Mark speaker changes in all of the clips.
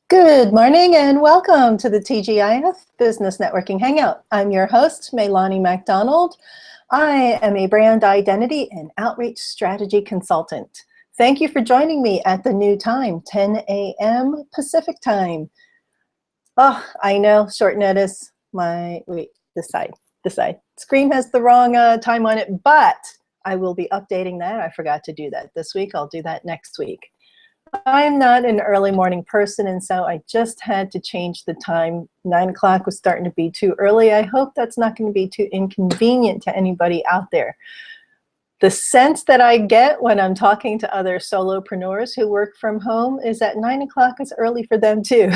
Speaker 1: Good morning and welcome to the TGIF Business Networking Hangout. I'm your host, Maylani MacDonald. I am a brand identity and outreach strategy consultant. Thank you for joining me at the new time, 10 a.m. Pacific time. Oh, I know, short notice. This side. Screen has the wrong time on it, but I will be updating that. I forgot to do that this week. I'll do that next week. I'm not an early morning person, and so I just had to change the time. 9 o'clock was starting to be too early. I hope that's not going to be too inconvenient to anybody out there. The sense that I get when I'm talking to other solopreneurs who work from home is that 9 o'clock is early for them too.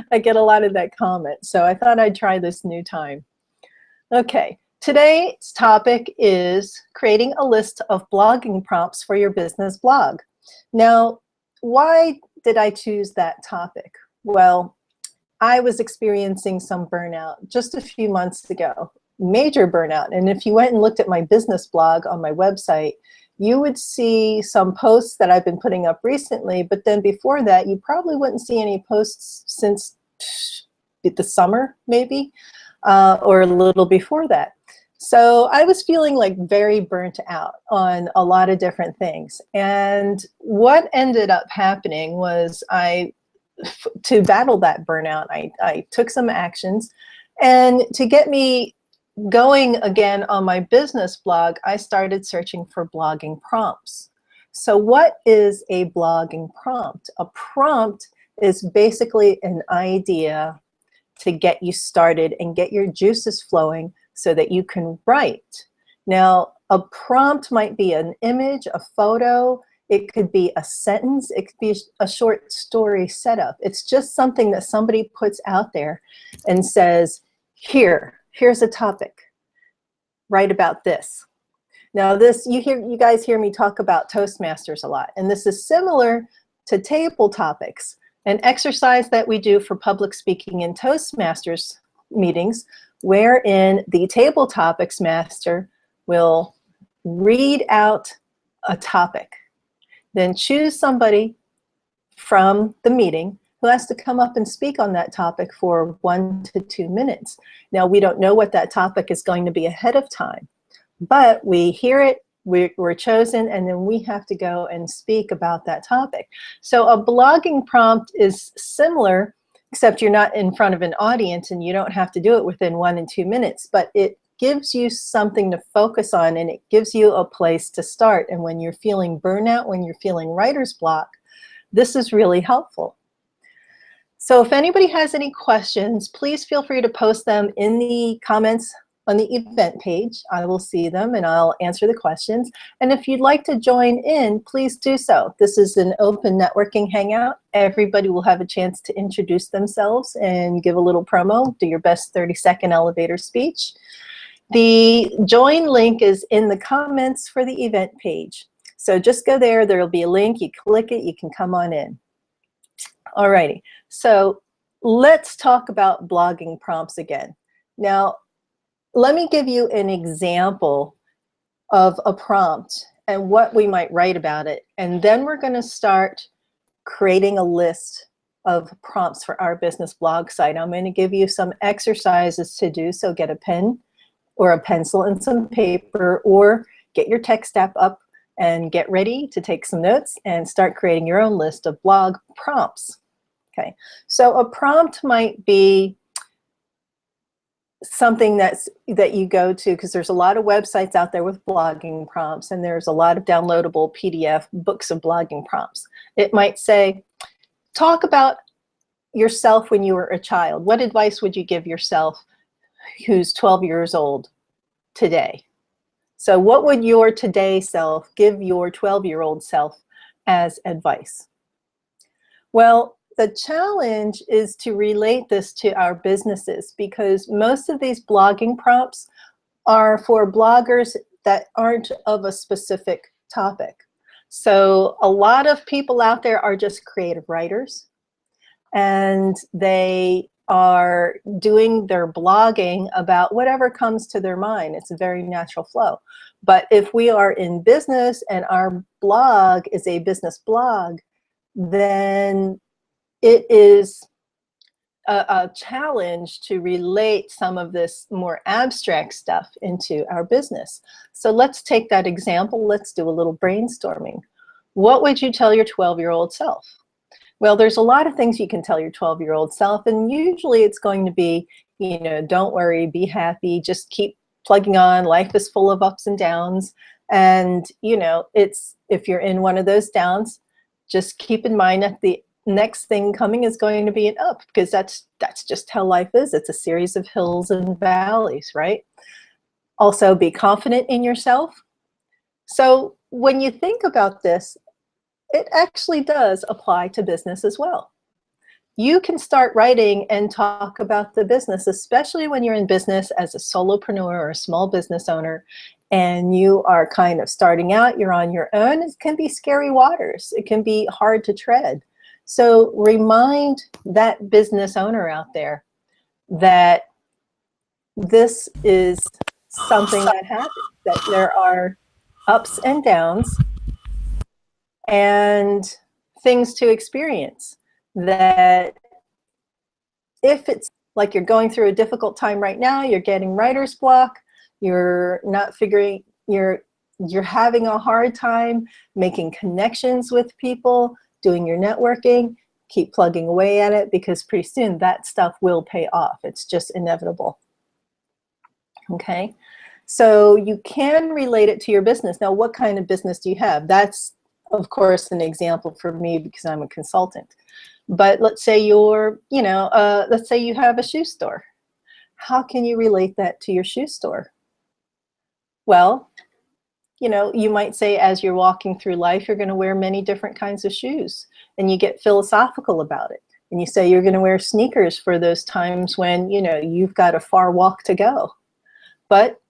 Speaker 1: I get a lot of that comment, so I thought I'd try this new time. Okay, today's topic is creating a list of blogging prompts for your business blog. Now, why did I choose that topic? Well, I was experiencing some burnout just a few months ago, major burnout. And if you went and looked at my business blog on my website, you would see some posts that I've been putting up recently, but then before that, you probably wouldn't see any posts since the summer, maybe, or a little before that. So I was feeling like very burnt out on a lot of different things. And what ended up happening was to battle that burnout, I took some actions. And to get me going again on my business blog, I started searching for blogging prompts. So what is a blogging prompt? A prompt is basically an idea to get you started and get your juices flowing so that you can write. Now, a prompt might be an image, a photo, it could be a sentence, it could be a short story setup. It's just something that somebody puts out there and says, here's a topic, write about this. Now you guys hear me talk about Toastmasters a lot, and this is similar to table topics. An exercise that we do for public speaking in Toastmasters meetings, wherein the table topics master will read out a topic, then choose somebody from the meeting who has to come up and speak on that topic for 1 to 2 minutes. Now, we don't know what that topic is going to be ahead of time, but we hear it, we're chosen, and then we have to go and speak about that topic. So a blogging prompt is similar, except you're not in front of an audience and you don't have to do it within 1 and 2 minutes, but it gives you something to focus on and it gives you a place to start. And when you're feeling burnout, when you're feeling writer's block, this is really helpful. So if anybody has any questions, please feel free to post them in the comments on the event page. I will see them and I'll answer the questions. And if you'd like to join in, please do so. This is an open networking hangout. Everybody will have a chance to introduce themselves and give a little promo, do your best 30-second elevator speech. The join link is in the comments for the event page. So just go there, there'll be a link, you click it, you can come on in. Alrighty, so let's talk about blogging prompts again. Now, let me give you an example of a prompt and what we might write about it. And then we're going to start creating a list of prompts for our business blog site. I'm going to give you some exercises to do. So get a pen or a pencil and some paper, or get your text app up and get ready to take some notes and start creating your own list of blog prompts. Okay, so a prompt might be something that you go to, because there's a lot of websites out there with blogging prompts, and there's a lot of downloadable PDF books of blogging prompts. It might say, talk about yourself when you were a child. What advice would you give yourself who's 12 years old today? So what would your today self give your 12-year-old self as advice? Well, the challenge is to relate this to our businesses, because most of these blogging prompts are for bloggers that aren't of a specific topic. So a lot of people out there are just creative writers, and they are doing their blogging about whatever comes to their mind. It's a very natural flow. But if we are in business and our blog is a business blog, then it is a challenge to relate some of this more abstract stuff into our business. So let's take that example. Let's do a little brainstorming. What would you tell your 12-year-old self? Well, there's a lot of things you can tell your 12-year-old self, and usually it's going to be, you know, don't worry, be happy, just keep plugging on. Life is full of ups and downs. And, you know, it's, if you're in one of those downs, just keep in mind that the next thing coming is going to be an up, because that's just how life is. It's a series of hills and valleys, right? Also, be confident in yourself. So when you think about this, it actually does apply to business as well. You can start writing and talk about the business, especially when you're in business as a solopreneur or a small business owner, and you are kind of starting out, you're on your own. It can be scary waters. It can be hard to tread. So remind that business owner out there that this is something that happens, that there are ups and downs and things to experience. That if it's like you're going through a difficult time right now, you're getting writer's block, you're not figuring, you're having a hard time making connections with people, doing your networking, keep plugging away at it, because pretty soon that stuff will pay off. It's just inevitable. Okay, so you can relate it to your business. Now, what kind of business do you have? That's, of course, an example for me because I'm a consultant. But let's say you're, you know, let's say you have a shoe store. How can you relate that to your shoe store? Well, you know, you might say as you're walking through life, you're going to wear many different kinds of shoes, and you get philosophical about it. And you say you're going to wear sneakers for those times when, you know, you've got a far walk to go. But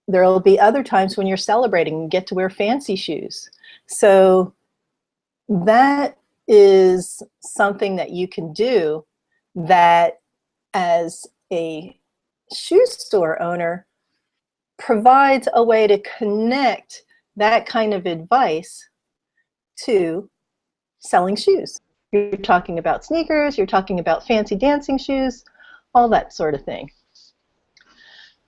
Speaker 1: there will be other times when you're celebrating and get to wear fancy shoes. So that is something that you can do, that as a shoe store owner provides a way to connect that kind of advice to selling shoes. You're talking about sneakers, you're talking about fancy dancing shoes, all that sort of thing.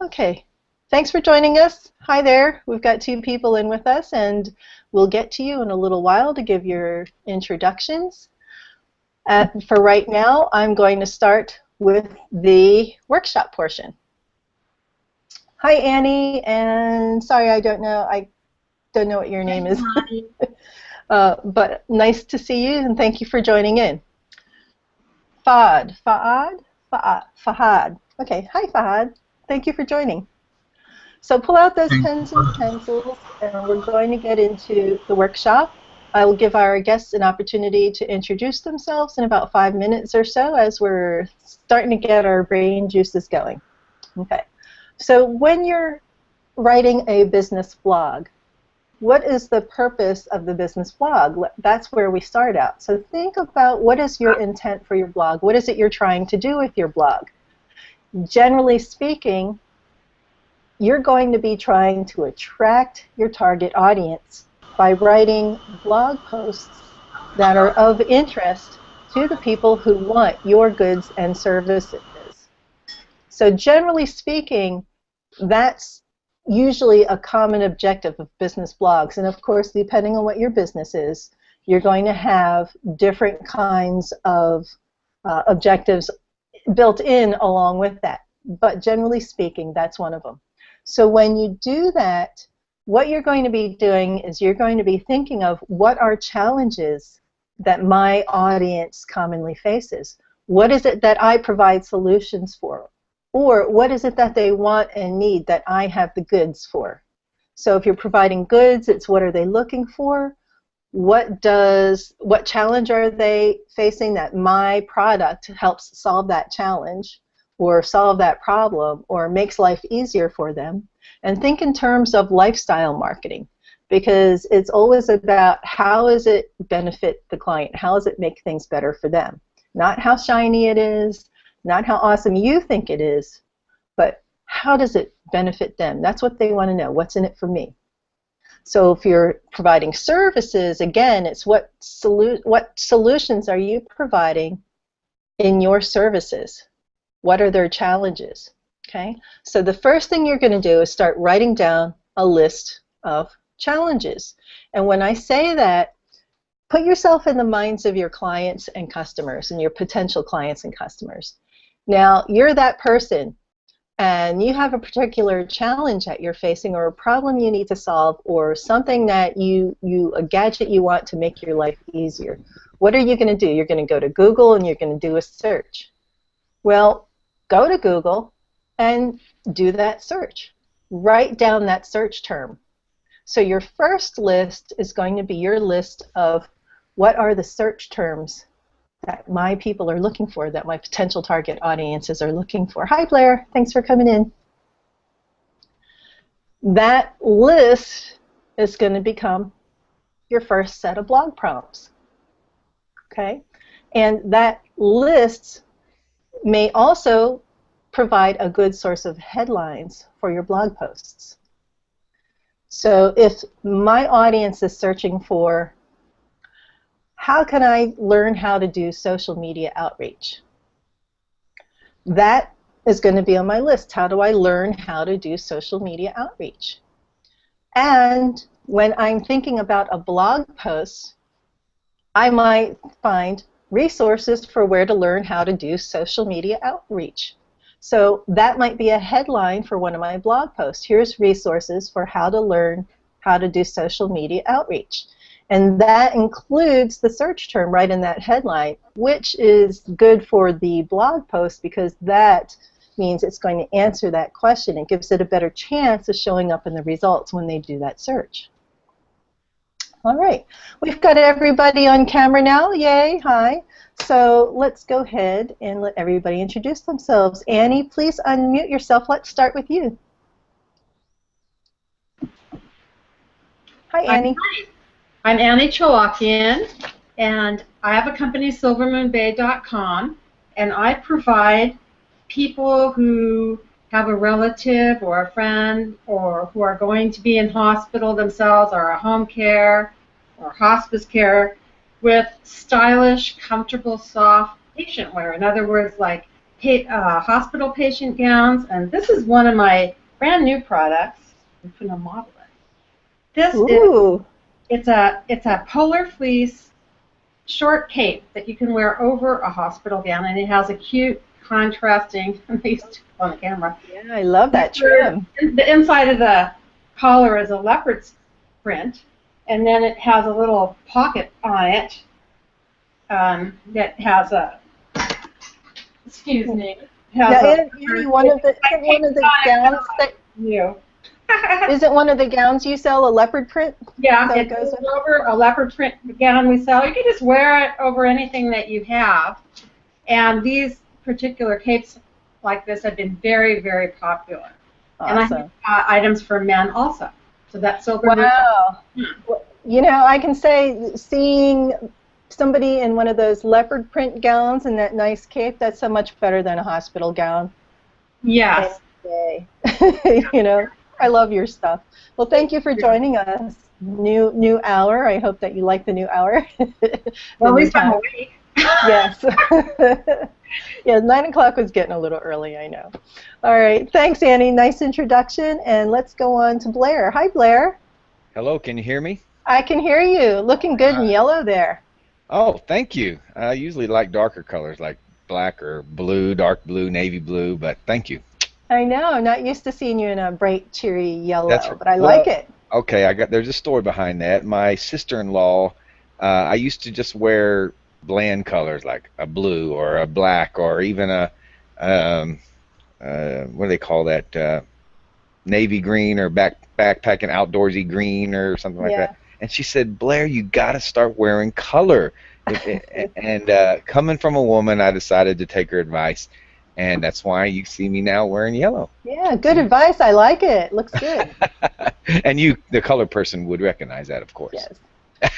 Speaker 1: Okay, thanks for joining us. Hi there, we've got 2 people in with us, and we'll get to you in a little while to give your introductions. For right now, I'm going to start with the workshop portion. Hi, Annie, and sorry, I don't know what your name is. But nice to see you, and thank you for joining in. Fahad. Okay, hi, Fahad. Thank you for joining. So pull out those pens and pencils, and we're going to get into the workshop. I will give our guests an opportunity to introduce themselves in about 5 minutes or so as we're starting to get our brain juices going. Okay. So when you're writing a business blog, what is the purpose of the business blog? That's where we start out. So think about, what is your intent for your blog? What is it you're trying to do with your blog? Generally speaking, you're going to be trying to attract your target audience by writing blog posts that are of interest to the people who want your goods and services. So generally speaking, that's usually a common objective of business blogs. And of course, depending on what your business is, you're going to have different kinds of objectives built in along with that. But generally speaking, that's one of them. So when you do that, what you're going to be doing is you're going to be thinking of, what are challenges that my audience commonly faces? What is it that I provide solutions for? Or what is it that they want and need that I have the goods for? So if you're providing goods, it's what are they looking for? What challenge are they facing that my product helps solve that challenge, or solve that problem, or makes life easier for them? And think in terms of lifestyle marketing, because it's always about, how does it benefit the client? How does it make things better for them? Not how shiny it is, not how awesome you think it is, but how does it benefit them? That's what they want to know. What's in it for me? So if you're providing services, again, it's what solutions are you providing in your services? What are their challenges? Okay, so the first thing you're going to do is start writing down a list of challenges. And when I say that, put yourself in the minds of your clients and customers and your potential clients and customers. Now, you're that person and you have a particular challenge that you're facing or a problem you need to solve or something that a gadget you want to make your life easier. What are you going to do? You're going to go to Google and you're going to do a search. Well, go to Google and do that search. Write down that search term. So your first list is going to be your list of what are the search terms that my people are looking for, that my potential target audiences are looking for. Hi, Blair. Thanks for coming in. That list is going to become your first set of blog prompts. Okay? And that list may also provide a good source of headlines for your blog posts. So if my audience is searching for how can I learn how to do social media outreach, that is going to be on my list. How do I learn how to do social media outreach? And when I'm thinking about a blog post, I might find resources for where to learn how to do social media outreach. So that might be a headline for one of my blog posts. Here's resources for how to learn how to do social media outreach. And that includes the search term right in that headline, which is good for the blog post because that means it's going to answer that question. It gives it a better chance of showing up in the results when they do that search. All right, we've got everybody on camera now. Yay, hi. So let's go ahead and let everybody introduce themselves. Annie, please unmute yourself. Let's start with you. Hi, Annie.
Speaker 2: I'm Annie Cholakian, and I have a company, silvermoonbay.com, and I provide people who have a relative or a friend or who are going to be in hospital themselves or a home care or hospice care with stylish, comfortable, soft patient wear. In other words, like hospital patient gowns. And this is one of my brand new products. I'm going to model it. This
Speaker 1: Ooh.
Speaker 2: It's a polar fleece short cape that you can wear over a hospital gown, and it has a cute contrasting. I used to on the camera.
Speaker 1: Yeah, I love that trim.
Speaker 2: The inside of the collar is a leopard print, and then it has a little pocket on it that has a. Excuse me.
Speaker 1: Isn't one of the gowns that
Speaker 2: you?
Speaker 1: Isn't one of the gowns you sell a leopard print?
Speaker 2: Yeah, it goes over a leopard print gown we sell. You can just wear it over anything that you have, and these particular capes like this have been very, very popular.
Speaker 1: Awesome.
Speaker 2: And I have items for men also. So that's silver.
Speaker 1: Wow. You know, I can say seeing somebody in one of those leopard print gowns and that nice cape, that's so much better than a hospital gown.
Speaker 2: Yes.
Speaker 1: You know, I love your stuff. Well, thank you for joining us. New hour. I hope that you like the new hour.
Speaker 2: Well, at least I'm awake.
Speaker 1: Yes. Yeah, 9 o'clock was getting a little early, I know. All right, thanks, Annie. Nice introduction, and let's go on to Blair. Hi, Blair.
Speaker 3: Hello, can you hear me?
Speaker 1: I can hear you. Looking good in yellow there.
Speaker 3: Oh, thank you. I usually like darker colors, like black or blue, dark blue, navy blue, but thank you.
Speaker 1: I know. I'm not used to seeing you in a bright, cheery yellow, but I
Speaker 3: well,
Speaker 1: like it.
Speaker 3: Okay, there's a story behind that. My sister-in-law, I used to just wear bland colors like a blue or a black or even a what do they call that, navy green or backpacking outdoorsy green or something like that. And she said, Blair, you got to start wearing color. And coming from a woman, I decided to take her advice, and that's why you see me now wearing yellow.
Speaker 1: Yeah, good advice. I like it. Looks good.
Speaker 3: And you, the color person, would recognize that, of course.
Speaker 1: Yes.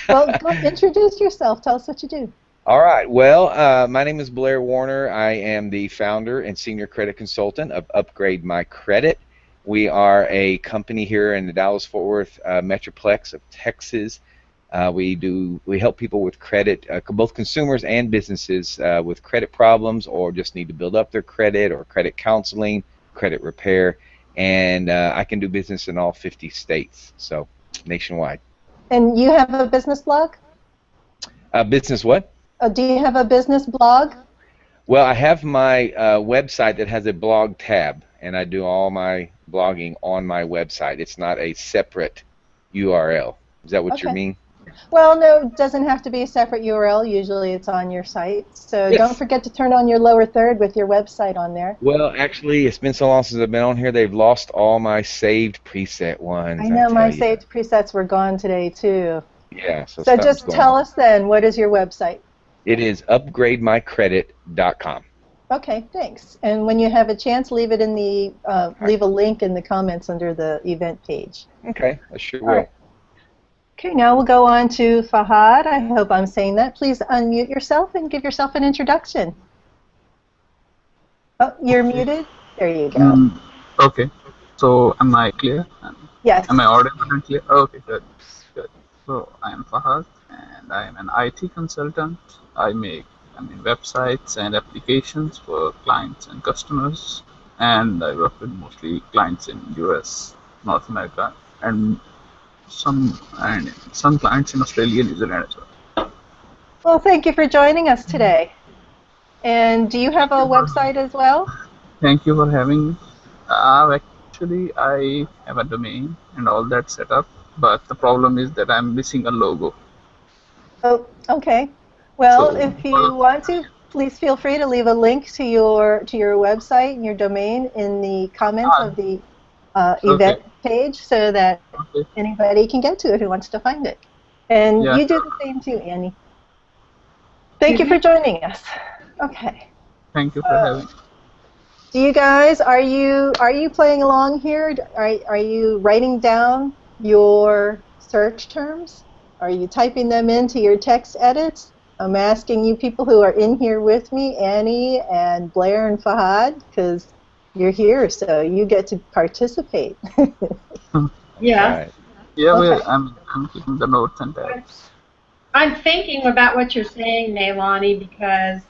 Speaker 1: Well, go introduce yourself. Tell us what you do.
Speaker 3: All right. Well, my name is Blair Warner. I am the founder and senior credit consultant of Upgrade My Credit. We are a company here in the Dallas-Fort Worth Metroplex of Texas, We help people with credit, both consumers and businesses, with credit problems, or just need to build up their credit, or credit counseling, credit repair, and I can do business in all 50 states, so nationwide.
Speaker 1: And you have a business blog?
Speaker 3: Business what?
Speaker 1: Do you have a business blog?
Speaker 3: Well, I have my website that has a blog tab, and I do all my blogging on my website. It's not a separate URL. Is that what you mean?
Speaker 1: Well, no, it doesn't have to be a separate URL. Usually it's on your site. So don't forget to turn on your lower third with your website on there.
Speaker 3: Well, actually, it's been so long since I've been on here, they've lost all my saved preset ones.
Speaker 1: I know my saved presets were gone today, too.
Speaker 3: Yeah. So
Speaker 1: just tell us then, what is your website?
Speaker 3: It is upgrademycredit.com.
Speaker 1: Okay, thanks. And when you have a chance, leave it in the leave a link in the comments under the event page.
Speaker 3: Okay, I sure will.
Speaker 1: Okay, now we'll go on to Fahad. I hope I'm saying that. Please unmute yourself and give yourself an introduction. Oh, you're muted? There you go.
Speaker 4: Okay. So am I clear?
Speaker 1: Yes.
Speaker 4: Am I audible and clear? Okay, good. So I am Fahad, and I am an IT consultant. I make websites and applications for clients and customers, and I work with mostly clients in US, North America, and some clients in Australia and New Zealand as well.
Speaker 1: Well, thank you for joining us today. And do you have a website as well?
Speaker 4: Thank you for having me. Actually, I have a domain and all that set up, but the problem is that I'm missing a logo.
Speaker 1: Oh, okay. Well, if you want to, please feel free to leave a link to your website and your domain in the comments of the event page, so that anybody can get to it who wants to find it. And you do the same too, Annie. Thank you for joining us. Okay.
Speaker 4: Thank you for having me.
Speaker 1: Do you guys, are you playing along here? Are you writing down your search terms? Are you typing them into your text edits? I'm asking you people who are in here with me, Annie and Blair and Fahad, because you're here, so you get to participate.
Speaker 2: Yeah.
Speaker 3: Right.
Speaker 4: Yeah, I'm keeping the notes and tabs.
Speaker 2: I'm thinking about what you're saying, Nailani, because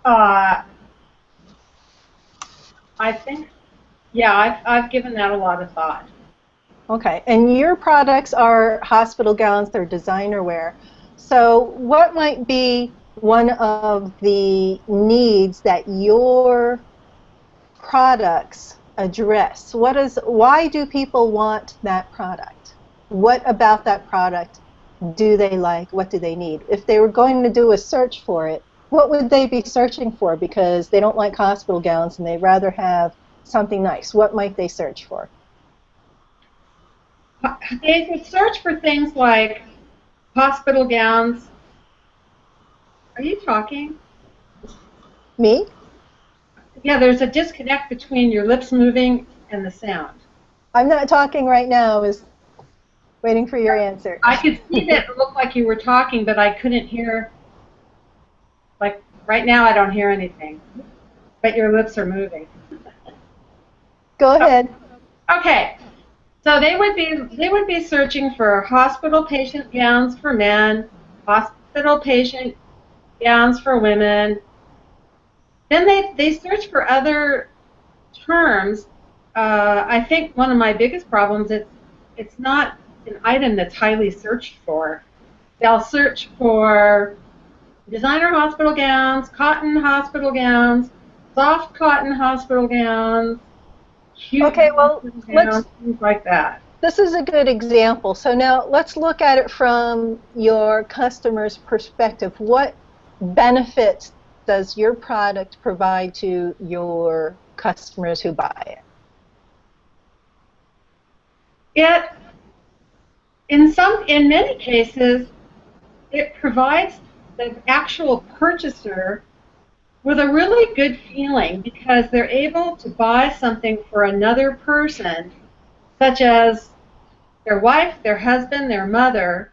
Speaker 2: I think, I've given that a lot of thought.
Speaker 1: Okay, and your products are hospital gowns, they're designer wear. So what might be one of the needs that your products address? Why do people want that product? What about that product do they like? What do they need? If they were going to do a search for it, what would they be searching for? Because they don't like hospital gowns and they'd rather have something nice. What might they search for?
Speaker 2: They would search for things like hospital gowns. Are you talking?
Speaker 1: Me?
Speaker 2: Yeah, there's a disconnect between your lips moving and the sound.
Speaker 1: I'm not talking right now. I was waiting for your answer.
Speaker 2: I could see that it looked like you were talking, but I couldn't hear. Like right now, I don't hear anything, but your lips are moving.
Speaker 1: Go ahead.
Speaker 2: Okay, so they would be searching for hospital patient gowns for men, hospital patient gowns for women. Then they search for other terms. I think one of my biggest problems is it's not an item that's highly searched for. They'll search for designer hospital gowns, cotton hospital gowns, soft cotton hospital gowns,
Speaker 1: okay, well,
Speaker 2: gowns, things like that.
Speaker 1: This is a good example. So now let's look at it from your customer's perspective. What benefits does your product provide to your customers who buy it?
Speaker 2: In many cases, it provides the actual purchaser with a really good feeling because they're able to buy something for another person, such as their wife, their husband, their mother,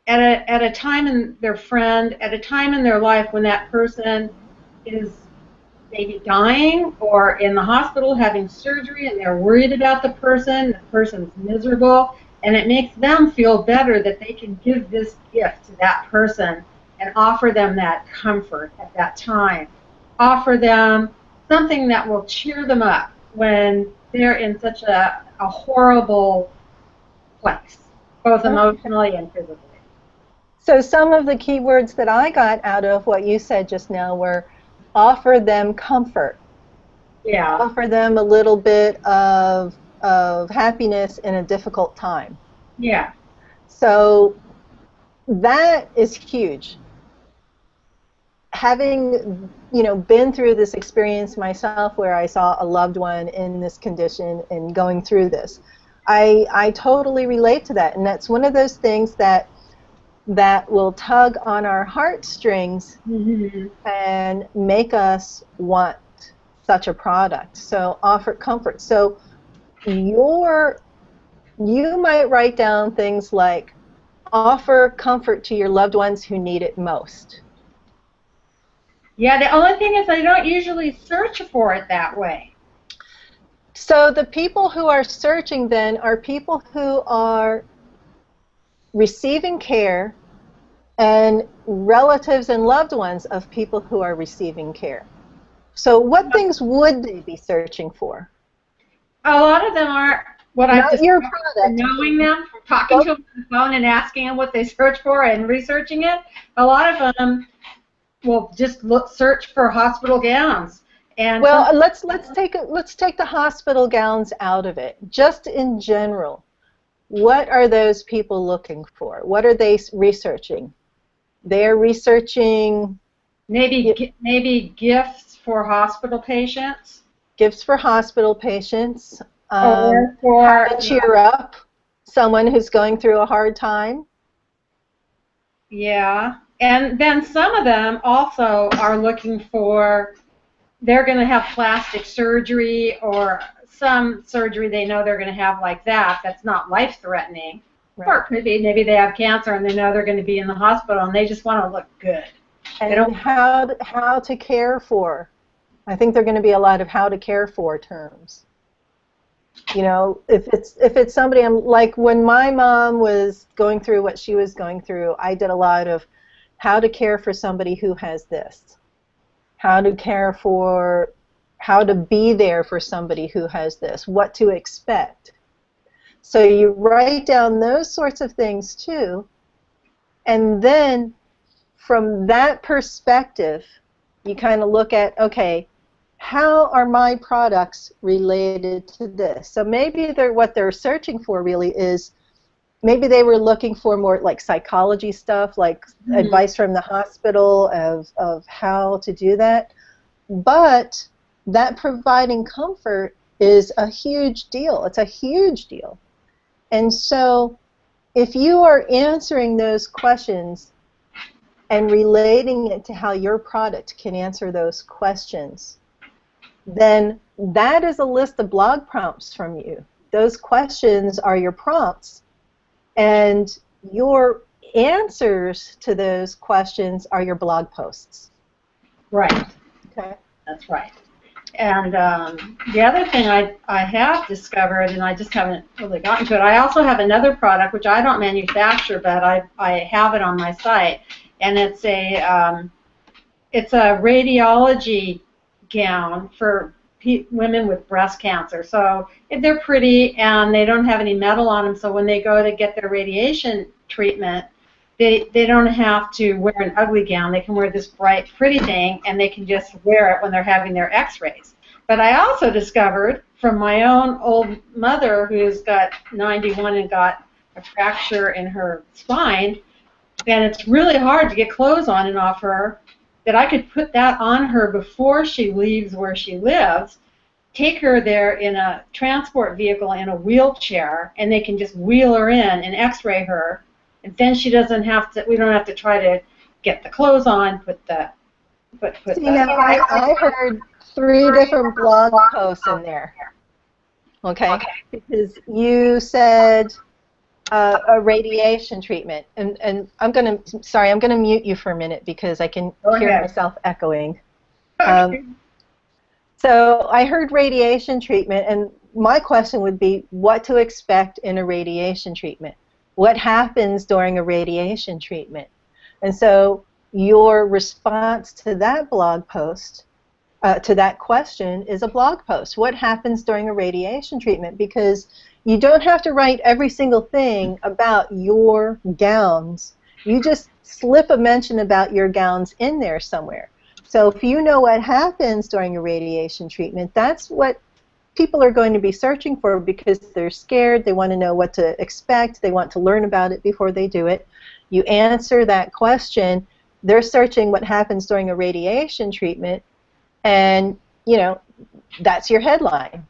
Speaker 2: at a time in their friend, at a time in their life when that person is maybe dying or in the hospital having surgery and they're worried about the person's miserable. And it makes them feel better that they can give this gift to that person and offer them that comfort at that time. Offer them something that will cheer them up when they're in such a horrible place, both emotionally and physically.
Speaker 1: So some of the key words that I got out of what you said just now were offer them comfort.
Speaker 2: Yeah.
Speaker 1: Offer them a little bit of happiness in a difficult time.
Speaker 2: Yeah.
Speaker 1: So that is huge. Having, been through this experience myself where I saw a loved one in this condition and going through this, I totally relate to that. And that's one of those things that will tug on our heartstrings and make us want such a product. So offer comfort. So you might write down things like offer comfort to your loved ones who need it most.
Speaker 2: Yeah, the only thing is I don't usually search for it that way.
Speaker 1: So the people who are searching then are people who are receiving care and relatives and loved ones of people who are receiving care. So what things would they be searching for?
Speaker 2: A lot of them are what I've
Speaker 1: Not your product.
Speaker 2: Knowing them, from talking to them on the phone and asking them what they search for and researching it. A lot of them will just search for hospital gowns. And
Speaker 1: well, let's take the hospital gowns out of it. Just in general, what are those people looking for? What are they researching? They're researching
Speaker 2: maybe gifts for hospital patients.
Speaker 1: Gifts for hospital patients.
Speaker 2: Or for
Speaker 1: how to cheer up someone who's going through a hard time.
Speaker 2: Yeah, and then some of them also are looking for, they're going to have plastic surgery or some surgery they know they're going to have like that's not life-threatening. Right. Or maybe they have cancer and they know they're going to be in the hospital and they just want to look good.
Speaker 1: And how to care for. I think there are going to be a lot of how to care for terms. If it's somebody, like when my mom was going through what she was going through, I did a lot of how to care for somebody who has this. How to be there for somebody who has this. What to expect. So you write down those sorts of things too, and then from that perspective, you kind of look at, okay, how are my products related to this? So maybe what they're searching for really is, maybe they were looking for more like psychology stuff, like advice from the hospital of how to do that. But that providing comfort is a huge deal. It's a huge deal. And so if you are answering those questions and relating it to how your product can answer those questions, then that is a list of blog prompts from you. Those questions are your prompts, and your answers to those questions are your blog posts.
Speaker 2: Right.
Speaker 1: Okay. That's
Speaker 2: right. And the other thing I have discovered, and I just haven't really gotten to it, I also have another product which I don't manufacture, but I have it on my site, and it's a radiology gown for women with breast cancer. So they're pretty and they don't have any metal on them, so when they go to get their radiation treatment, they don't have to wear an ugly gown. They can wear this bright, pretty thing, and they can just wear it when they're having their x-rays. But I also discovered from my own old mother, who's got 91 and got a fracture in her spine, and it's really hard to get clothes on and off her, that I could put that on her before she leaves where she lives, take her there in a transport vehicle in a wheelchair, and they can just wheel her in and x-ray her. And then she doesn't have to, we don't have to try to get the clothes on,
Speaker 1: I heard 3 different blog posts in there. Okay? Because you said a radiation treatment, and I'm gonna mute you for a minute because I can hear myself echoing. So I heard radiation treatment, and my question would be what to expect in a radiation treatment. What happens during a radiation treatment? And so your response to that blog post, to that question, is a blog post. What happens during a radiation treatment? Because you don't have to write every single thing about your gowns. You just slip a mention about your gowns in there somewhere. So if you know what happens during a radiation treatment, that's what people are going to be searching for, because they're scared, they want to know what to expect, they want to learn about it before they do it. You answer that question, they're searching what happens during a radiation treatment, and you know, that's your headline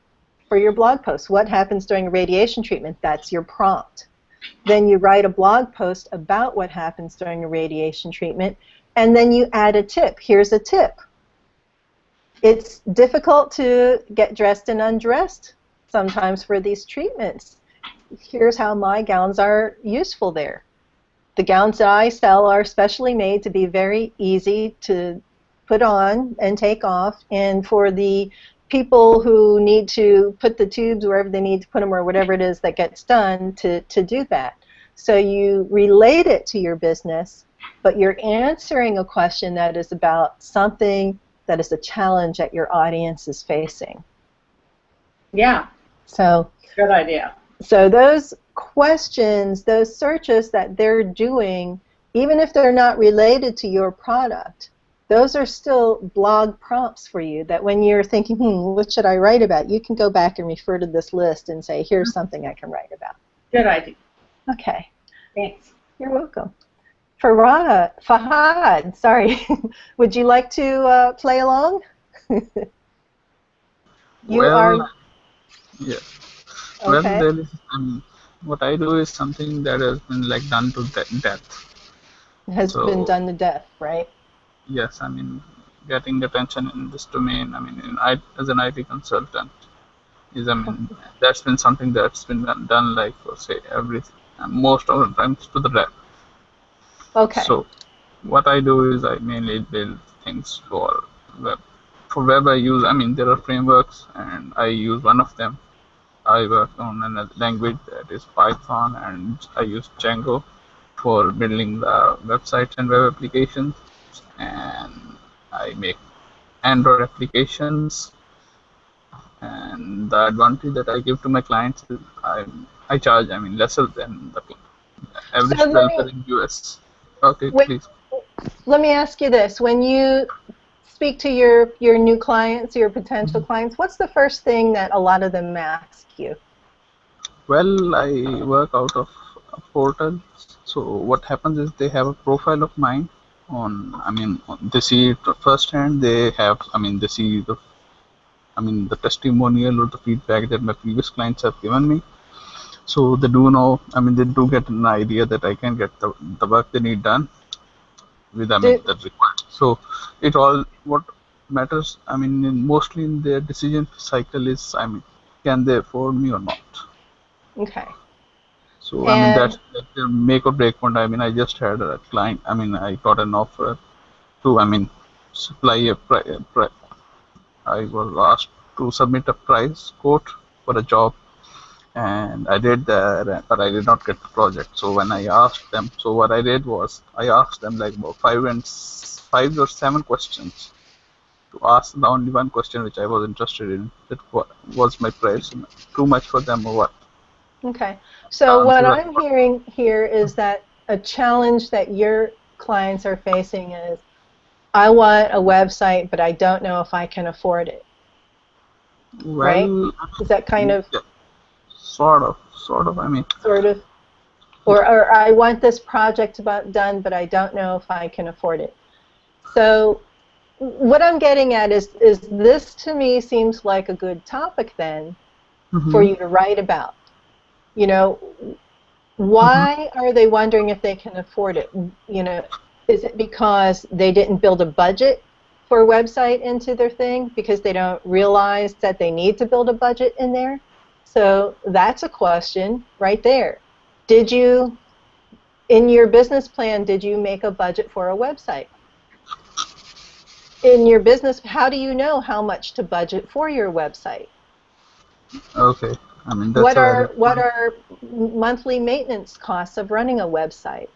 Speaker 1: for your blog post. What happens during a radiation treatment? That's your prompt. Then you write a blog post about what happens during a radiation treatment, and then you add a tip. Here's a tip. It's difficult to get dressed and undressed sometimes for these treatments. Here's how my gowns are useful there. The gowns that I sell are specially made to be very easy to put on and take off, and for the people who need to put the tubes wherever they need to put them, or whatever it is that gets done, to do that. So you relate it to your business, but you're answering a question that is about something that is a challenge that your audience is facing.
Speaker 2: Yeah.
Speaker 1: So
Speaker 2: good idea.
Speaker 1: So those questions, those searches that they're doing, even if they're not related to your product, those are still blog prompts for you, that when you're thinking, what should I write about, you can go back and refer to this list and say, here's something I can write about.
Speaker 2: Good idea.
Speaker 1: Okay.
Speaker 2: Thanks.
Speaker 1: You're welcome. Fahad, sorry, would you like to play along?
Speaker 4: Well, yeah.
Speaker 1: Okay.
Speaker 4: Well, there is, what I do is something that has been like done to death.
Speaker 1: Has been done to death, right?
Speaker 4: Yes, I mean, getting attention in this domain, as an IT consultant, is, that's been something that's been done like, for say, most of the times to the death.
Speaker 1: Okay.
Speaker 4: So what I do is I mainly build things for web. For web I use, there are frameworks, and I use one of them. I work on another language, that is Python, and I use Django for building the websites and web applications. And I make Android applications. And the advantage that I give to my clients is I charge, lesser than the average developer in US. Okay, please.
Speaker 1: Let me ask you this. When you speak to your new clients, your potential clients, what's the first thing that a lot of them ask you?
Speaker 4: Well, I work out of a portal. So what happens is they have a profile of mine they see it firsthand. They have, they see the testimonial or the feedback that my previous clients have given me. So they do know, they do get an idea that I can get the work they need done with, that's required. So it all, what matters, mostly in their decision cycle is, can they afford me or not?
Speaker 1: Okay.
Speaker 4: So, that's the make or break point. I just had a client, I got an offer to, supply I was asked to submit a price quote for a job, and I did that, but I did not get the project. So when I asked them, so what I did was I asked them like about 5 or 7 questions to ask the only one question which I was interested in. That was my price too much for them or what?
Speaker 1: Okay. So what I'm hearing here is that a challenge that your clients are facing is, I want a website, but I don't know if I can afford it.
Speaker 4: Well,
Speaker 1: right? Is that kind of?
Speaker 4: Yeah, sort of.
Speaker 1: Sort of. Or I want this project done, but I don't know if I can afford it. So what I'm getting at is this to me seems like a good topic then for you to write about. You know, why are they wondering if they can afford it? You know, is it because they didn't build a budget for a website into their thing because they don't realize that they need to build a budget in there? So that's a question right there. Did you, in your business plan, did you make a budget for a website? In your business, how do you know how much to budget for your website?
Speaker 4: Okay. I mean, that's
Speaker 1: What are monthly maintenance costs of running a website?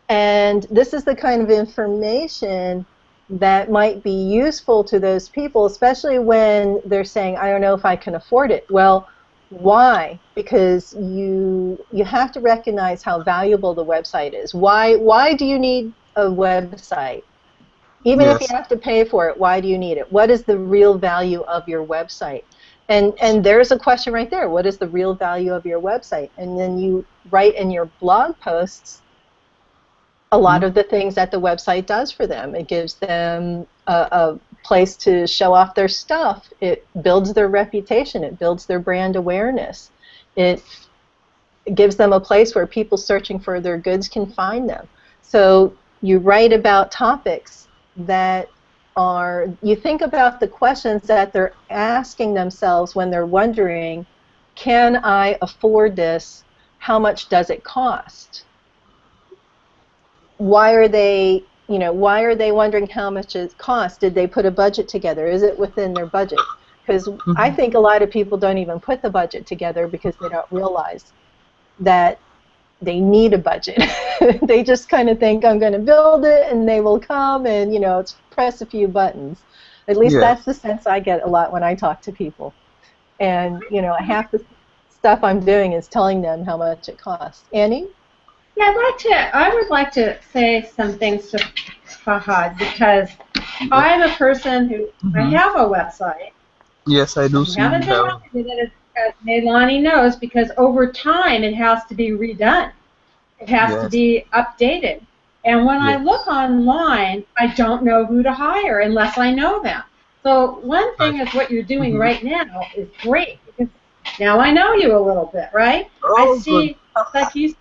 Speaker 1: And this is the kind of information that might be useful to those people, especially when they're saying, I don't know if I can afford it. Well, why? Because you have to recognize how valuable the website is. Why do you need a website? Even if you
Speaker 4: yes.
Speaker 1: have to pay for it, why do you need it? What is the real value of your website? And there's a question right there. What is the real value of your website? And then you write in your blog posts a lot of the things that the website does for them. It gives them a place to show off their stuff. It builds their reputation. It builds their brand awareness. It gives them a place where people searching for their goods can find them. So you write about topics that are, you think about the questions that they're asking themselves when they're wondering, can I afford this? How much does it cost? Why are they wondering how much it costs? Did they put a budget together? Is it within their budget? Because I think a lot of people don't even put the budget together because they don't realize that they need a budget. They just kind of think, I'm going to build it and they will come and, it's press a few buttons. At least that's the sense I get a lot when I talk to people. And, half the stuff I'm doing is telling them how much it costs. Annie?
Speaker 2: Yeah, I would like to say some things to Fahad, because I'm a person who, I have a website.
Speaker 4: Yes, I do see.
Speaker 2: I haven't been happy with it, as Melani knows, because over time it has to be redone. It has to be updated. And when I look online, I don't know who to hire unless I know them. So one thing is what you're doing right now is great, because now I know you a little bit, right? I see, like you said,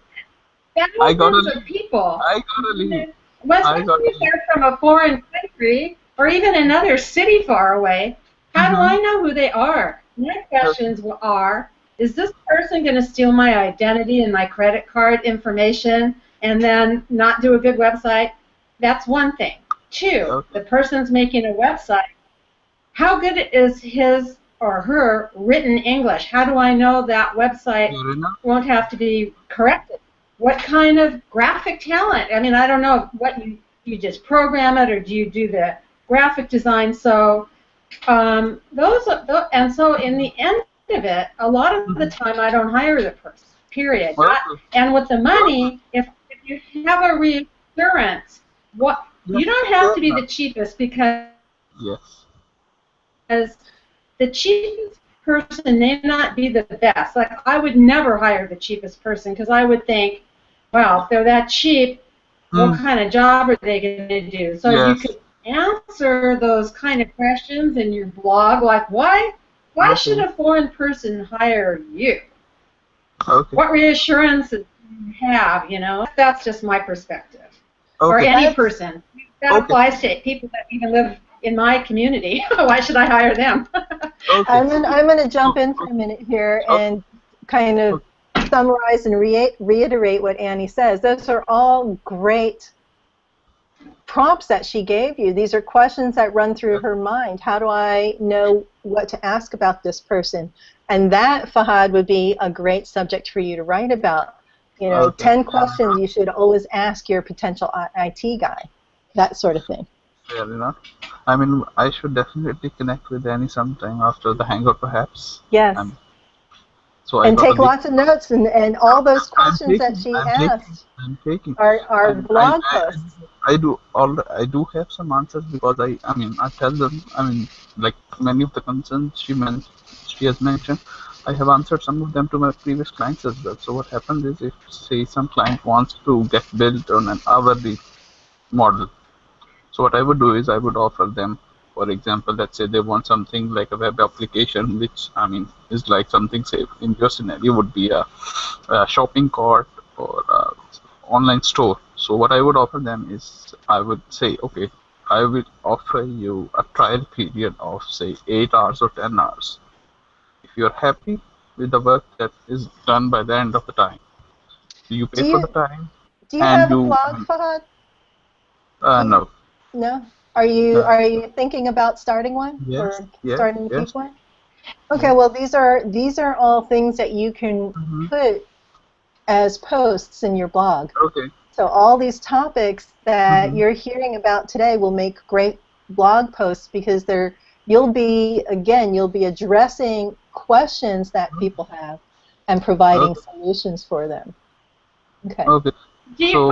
Speaker 2: thousands of people.
Speaker 4: I gotta leave.
Speaker 2: Especially if they're from a foreign country or even another city far away, how do I know who they are? My questions are, is this person going to steal my identity and my credit card information and then not do a good website? That's one thing. Two, the person's making a website. How good is his or her written English? How do I know that website won't have to be corrected? What kind of graphic talent? I mean, I don't know what you just program it, or do you do the graphic design? So and so in the end of it, a lot of the time I don't hire the person. Period. And with the money, if you have a reassurance, you don't have to be the cheapest, because the cheapest person may not be the best. Like, I would never hire the cheapest person, because I would think, well, if they're that cheap, what kind of job are they going to do? So you could answer those kind of questions in your blog, like, why should a foreign person hire you? What reassurances do you have, That's just my perspective. Or any person. That applies to people that even live in my community. Why should I hire them?
Speaker 1: I'm going to jump in for a minute here and kind of summarize and reiterate what Annie says. Those are all great prompts that she gave you. These are questions that run through her mind. How do I know what to ask about this person? And that, Fahad, would be a great subject for you to write about. 10 questions you should always ask your potential IT guy. That sort of thing.
Speaker 4: Fair enough. I mean, I should definitely connect with Annie sometime after the hangout, perhaps.
Speaker 1: Yes. And take lots of notes, and all those questions that she asked are blog posts.
Speaker 4: I do have some answers, because I tell them, like many of the concerns she has mentioned, I have answered some of them to my previous clients as well. So what happens is, if say some client wants to get built on an hourly model, so what I would do is I would offer them, for example, let's say they want something like a web application, which is like something, say in your scenario would be a shopping cart or a online store. So what I would offer them is, I would say, okay, I will offer you a trial period of say 8 hours or 10 hours. If you're happy with the work that is done by the end of the time, you pay for the time.
Speaker 1: Do you have a blog, Fahad?
Speaker 4: No.
Speaker 1: No? Are you thinking about starting one?
Speaker 4: Yes.
Speaker 1: Or starting to keep one? Okay, well these are all things that you can put as posts in your blog.
Speaker 4: Okay.
Speaker 1: So all these topics that you're hearing about today will make great blog posts because you'll be addressing questions that people have and providing
Speaker 4: Okay.
Speaker 1: solutions for them. Okay.
Speaker 4: Okay. So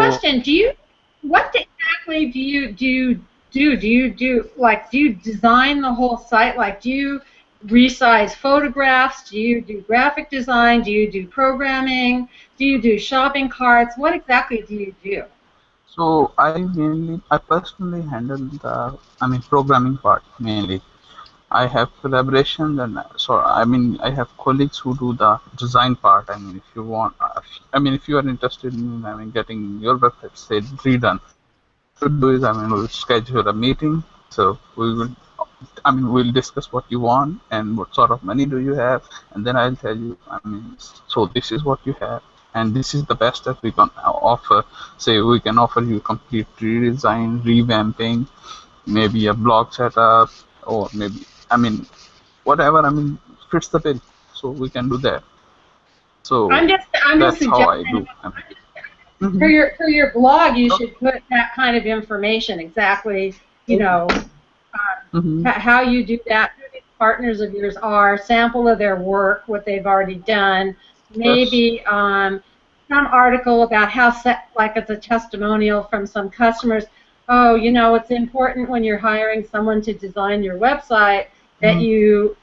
Speaker 2: What exactly do you do? Do you design the whole site? Like, do you resize photographs? Do you do graphic design? Do you do programming? Do you do shopping carts? What exactly do you do?
Speaker 4: I personally handle the, I mean, programming part mainly. I have collaborations, and I have colleagues who do the design part. I mean, if you want, if you are interested in, getting your website say redone, what we do is, we'll schedule a meeting. So we'll discuss what you want and what sort of money do you have, and then I'll tell you, so this is what you have, and this is the best that we can offer. Say we can offer you complete redesign, revamping, maybe a blog setup, or maybe, whatever, fits the bill. So we can do that. So
Speaker 2: I'm just
Speaker 4: that's how I
Speaker 2: suggesting
Speaker 4: do.
Speaker 2: for your blog, you
Speaker 4: Okay.
Speaker 2: should put that kind of information exactly. You know,
Speaker 4: Mhm.
Speaker 2: how you do that, who these partners of yours are, sample of their work, what they've already done,
Speaker 4: Yes.
Speaker 2: maybe some article about like it's a testimonial from some customers. Oh, it's important when you're hiring someone to design your website that
Speaker 4: Mhm.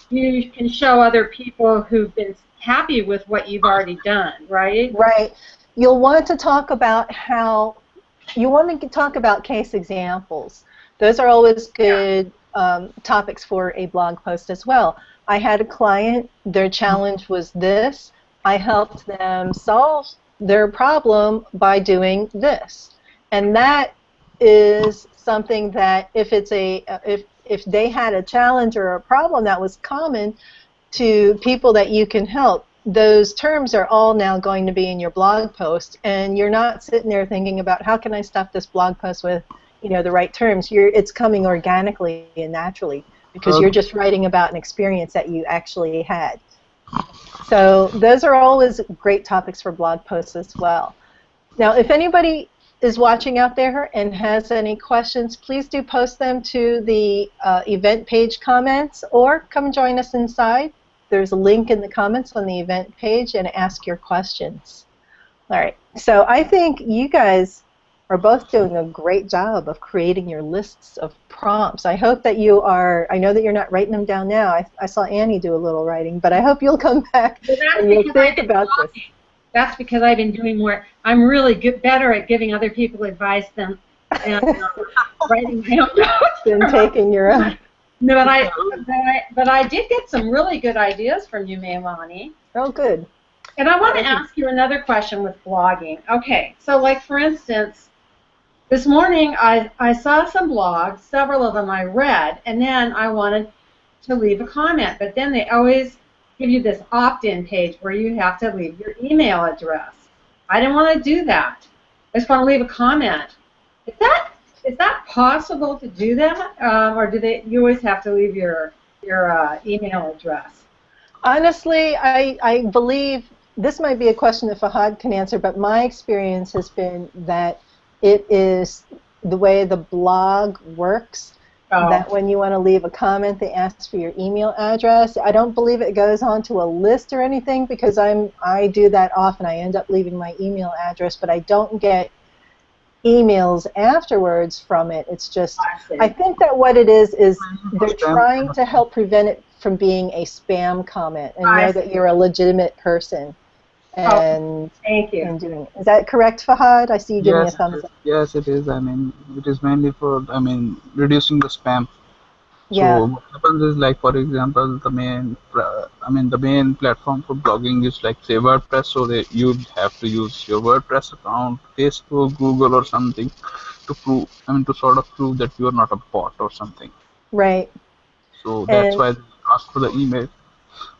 Speaker 2: you can show other people who've been happy with what you've already done, right?
Speaker 1: Right. You'll want to talk about case examples. Those are always good topics for a blog post as well. I had a client, their challenge was this. I helped them solve their problem by doing this. And that is something that if they had a challenge or a problem that was common to people that you can help, those terms are all now going to be in your blog post, and you're not sitting there thinking about how can I stuff this blog post with the right terms. It's coming organically and naturally because you're
Speaker 4: Okay.
Speaker 1: just writing about an experience that you actually had. So those are always great topics for blog posts as well. Now, if anybody is watching out there and has any questions, please do post them to the event page comments or come join us inside. There's a link in the comments on the event page and ask your questions. All right, so I think you guys are both doing a great job of creating your lists of prompts. I hope that you are, I know that you're not writing them down now. I saw Annie do a little writing, but I hope you'll come back and you'll think about this.
Speaker 2: That's because I've been doing more. I'm really better at giving other people advice than writing my own notes.
Speaker 1: Than taking your own.
Speaker 2: No, but I did get some really good ideas from you, Maylani.
Speaker 1: Oh, good.
Speaker 2: And I want to ask you another question with blogging. Okay, so like for instance, this morning I saw some blogs, several of them I read, and then I wanted to leave a comment, but then they always give you this opt-in page where you have to leave your email address. I didn't want to do that. I just want to leave a comment. Is that possible to do that, or you always have to leave your email address?
Speaker 1: Honestly, I believe this might be a question that Fahad can answer, but my experience has been that it is the way the blog works. That when you want to leave a comment, they ask for your email address. I don't believe it goes onto a list or anything because I do that often. I end up leaving my email address, but I don't get emails afterwards from it. It's just, I think that what it is they're trying to help prevent it from being a spam comment and know that you're a legitimate person. And
Speaker 2: thank you.
Speaker 1: And doing it. Is that correct, Fahad? I see you giving me a thumbs up.
Speaker 4: Yes, it is. It is mainly for, reducing the spam.
Speaker 1: Yeah.
Speaker 4: So what happens is, like, for example, the main platform for blogging is like say WordPress. So you'd have to use your WordPress account, Facebook, Google, or something to to sort of prove that you are not a bot or something.
Speaker 1: Right.
Speaker 4: So that's why they ask for the email.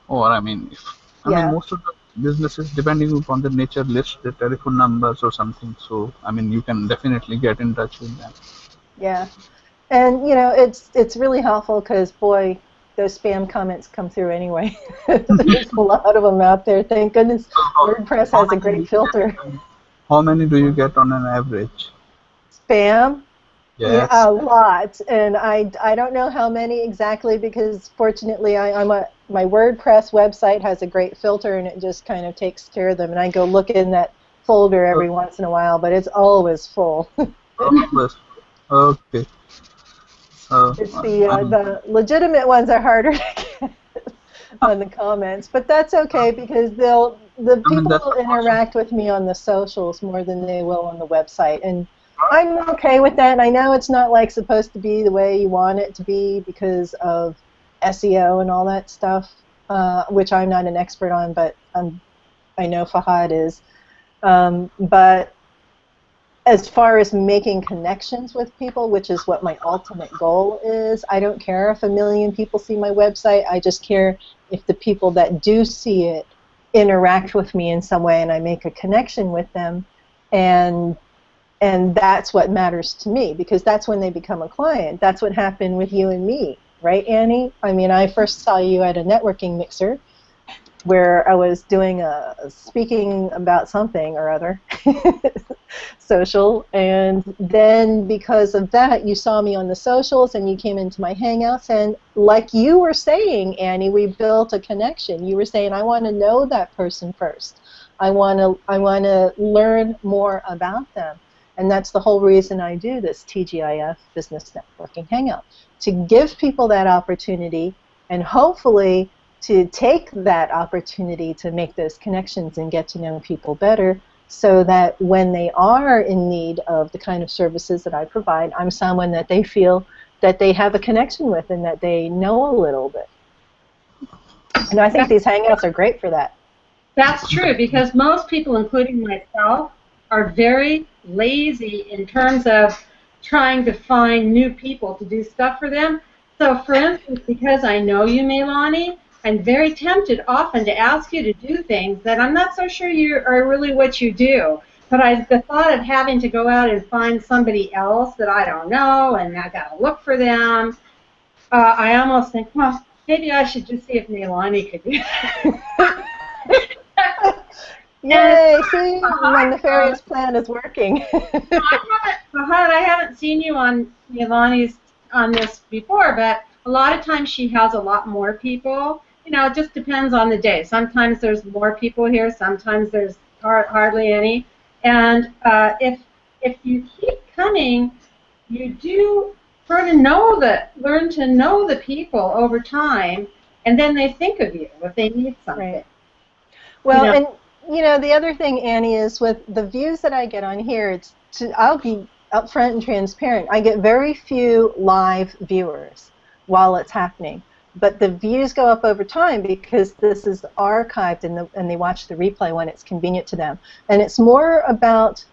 Speaker 4: Or most of the businesses, depending upon the nature, list their telephone numbers or something. So you can definitely get in touch with them.
Speaker 1: Yeah. And it's really helpful because, boy, those spam comments come through anyway. There's a lot of them out there. Thank goodness WordPress has a great filter.
Speaker 4: How many do you get on an average?
Speaker 1: Spam?
Speaker 4: Yes.
Speaker 1: Yeah, a lot, and I don't know how many exactly, because fortunately my WordPress website has a great filter, and it just kind of takes care of them, and I go look in that folder every once in a while, but it's always full.
Speaker 4: Always. Okay.
Speaker 1: It's the legitimate ones are harder to get on the comments, but that's okay, because the people will interact with me on the socials more than they will on the website, and I'm okay with that. I know it's not like supposed to be the way you want it to be because of SEO and all that stuff, which I'm not an expert on, but I know Fahad is. But as far as making connections with people, which is what my ultimate goal is, I don't care if 1 million people see my website. I just care if the people that do see it interact with me in some way and I make a connection with them, and that's what matters to me, because that's when they become a client. That's what happened with you and me, right, Annie? I mean, I first saw you at a networking mixer where I was doing speaking about something or other, social, and then because of that, you saw me on the socials and you came into my Hangouts, and like you were saying, Annie, we built a connection. You were saying, I want to know that person first. I want to learn more about them. And that's the whole reason I do this TGIF Business Networking Hangout, to give people that opportunity and hopefully to take that opportunity to make those connections and get to know people better, so that when they are in need of the kind of services that I provide, I'm someone that they feel that they have a connection with and that they know a little bit. And I think these Hangouts are great for that.
Speaker 2: That's true, because most people, including myself, are very lazy in terms of trying to find new people to do stuff for them. So, for instance, because I know you, Melanie, I'm very tempted often to ask you to do things that I'm not so sure you are really what you do. But the thought of having to go out and find somebody else that I don't know, and I got to look for them, I almost think, well, maybe I should just see if Melanie could do it.
Speaker 1: Yay! See, my nefarious plan is working.
Speaker 2: I haven't seen you on Melani's on this before, but a lot of times she has a lot more people. You know, it just depends on the day. Sometimes there's more people here. Sometimes there's hardly any. And if you keep coming, you do learn to know the people over time, and then they think of you if they need something.
Speaker 1: Right. Well, and you know, the other thing, Annie, is with the views that I get on here, I'll be upfront and transparent. I get very few live viewers while it's happening, but the views go up over time because this is archived and they watch the replay when it's convenient to them. And it's more about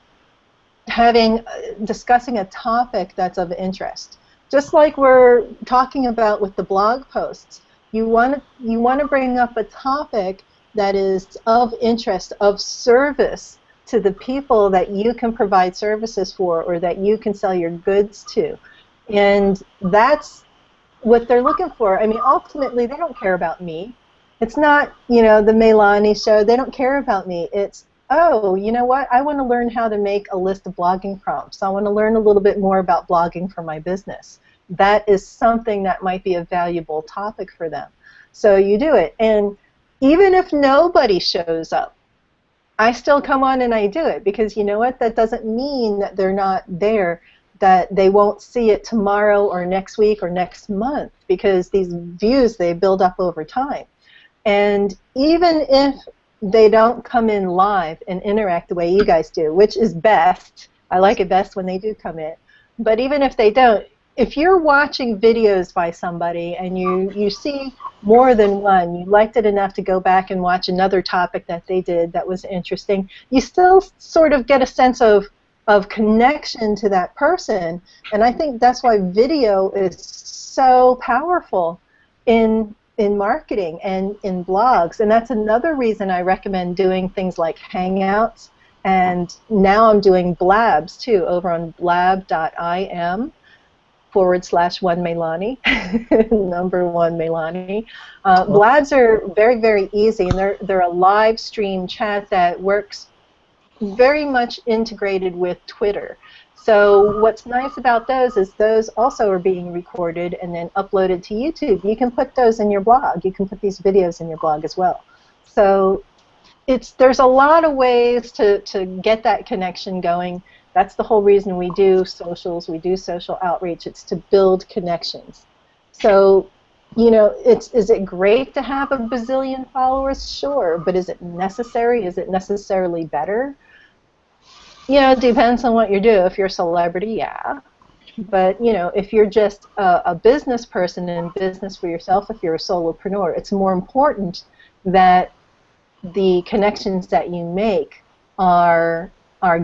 Speaker 1: discussing a topic that's of interest. Just like we're talking about with the blog posts, you want to bring up a topic that is of interest, of service to the people that you can provide services for or that you can sell your goods to. And that's what they're looking for. I mean, ultimately, they don't care about me. It's not, you know, the Melanie show. They don't care about me. It's, oh, you know what? I want to learn how to make a list of blogging prompts. I want to learn a little bit more about blogging for my business. That is something that might be a valuable topic for them. So you do it. And even if nobody shows up, I still come on and I do it, because you know what? That doesn't mean that they're not there, that they won't see it tomorrow or next week or next month, because these views, they build up over time. And even if they don't come in live and interact the way you guys do, which is best, I like it best when they do come in, but even if they don't, if you're watching videos by somebody and you see more than one, you liked it enough to go back and watch another topic that they did that was interesting, you still sort of get a sense of connection to that person. And I think that's why video is so powerful in marketing and in blogs. And that's another reason I recommend doing things like Hangouts. And now I'm doing blabs too over on blab.im. /1 Melani, number 1 Melani. Blabs are very, very easy, and they're a live stream chat that works very much integrated with Twitter. So what's nice about those is those also are being recorded and then uploaded to YouTube. You can put those in your blog. You can put these videos in your blog as well. So there's a lot of ways to get that connection going. That's the whole reason we do socials, we do social outreach. It's to build connections. So, you know, is it great to have a bazillion followers? Sure, but is it necessary? Is it necessarily better? You know, it depends on what you do. If you're a celebrity, yeah. But, you know, if you're just a business person in business for yourself, if you're a solopreneur, it's more important that the connections that you make are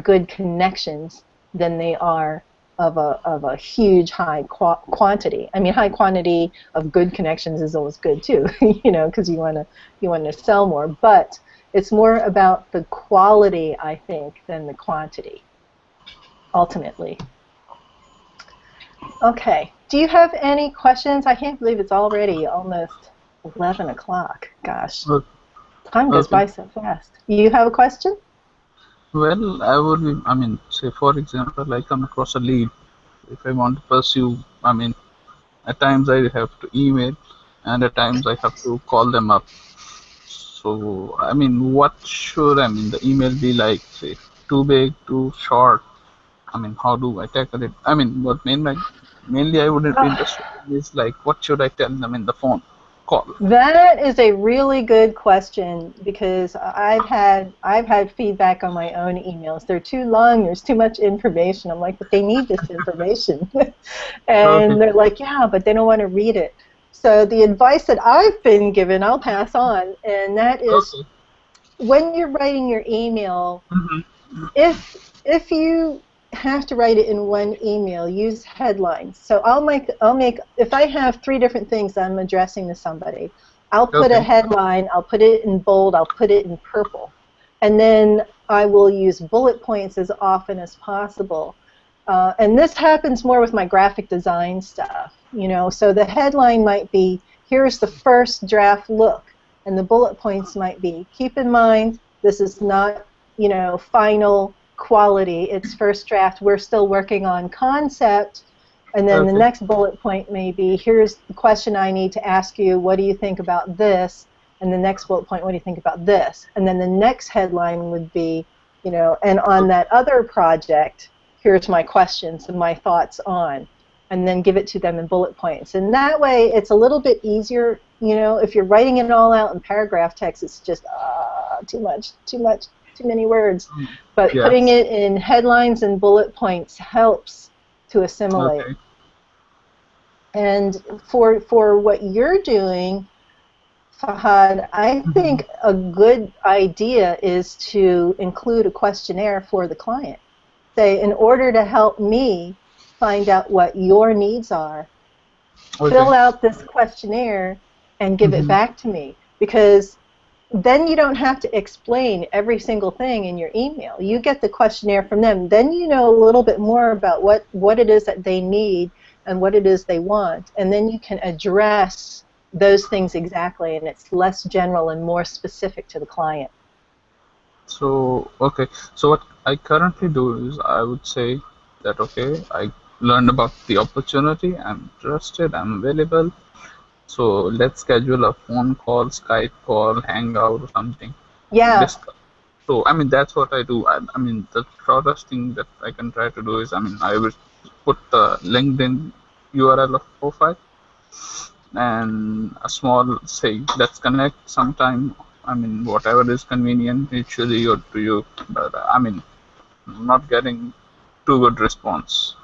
Speaker 1: good connections than they are of a huge high quantity. I mean, high quantity of good connections is always good too, you know, because you want to sell more. But it's more about the quality, I think, than the quantity, ultimately. Okay. Do you have any questions? I can't believe it's already almost 11 o'clock. Gosh. Time goes by so fast. You have a question?
Speaker 4: Well, I mean, say for example, I come across a lead. If I want to pursue, I mean, at times I have to email, and at times I have to call them up. So, I mean, what should, I mean, the email be like, say, too big, too short? I mean, how do I tackle it? I mean, what mainly I wouldn't be interested in is like, what should I tell them in the phone call?
Speaker 1: That is a really good question, because I've had feedback on my own emails. They're too long. There's too much information. I'm like, but they need this information, and they're like, yeah, but they don't want to read it. So the advice that I've been given, I'll pass on, and that is, when you're writing your email, if you have to write it in one email, use headlines. So I'll make if I have 3 different things I'm addressing to somebody, I'll put a headline, I'll put it in bold, I'll put it in purple, and then I will use bullet points as often as possible. And this happens more with my graphic design stuff, you know. So the headline might be, here's the first draft look, and the bullet points might be, keep in mind, this is not, you know, final quality, it's first draft, we're still working on concept. And then the next bullet point may be, here's the question I need to ask you, what do you think about this? And the next bullet point, what do you think about this? And then the next headline would be, you know, and on that other project, here's my questions and my thoughts on, and then give it to them in bullet points. And that way, it's a little bit easier, you know. If you're writing it all out in paragraph text, it's just too many words. But putting it in headlines and bullet points helps to assimilate. And for what you're doing, Fahad, I think a good idea is to include a questionnaire for the client. Say, in order to help me find out what your needs are, fill out this questionnaire and give it back to me, because then you don't have to explain every single thing in your email. You get the questionnaire from them. Then you know a little bit more about what it is that they need and what it is they want. And then you can address those things exactly, and it's less general and more specific to the client.
Speaker 4: So, so what I currently do is, I would say that, I learned about the opportunity, I'm interested, I'm available, so let's schedule a phone call, Skype call, Hangout or something.
Speaker 1: Yeah.
Speaker 4: So, I mean, that's what I do. I mean, the shortest thing that I can try to do is, I mean, I will put the LinkedIn URL of profile and a small, say, let's connect sometime. I mean, whatever is convenient mutually or to you, but I mean, I'm not getting too good response.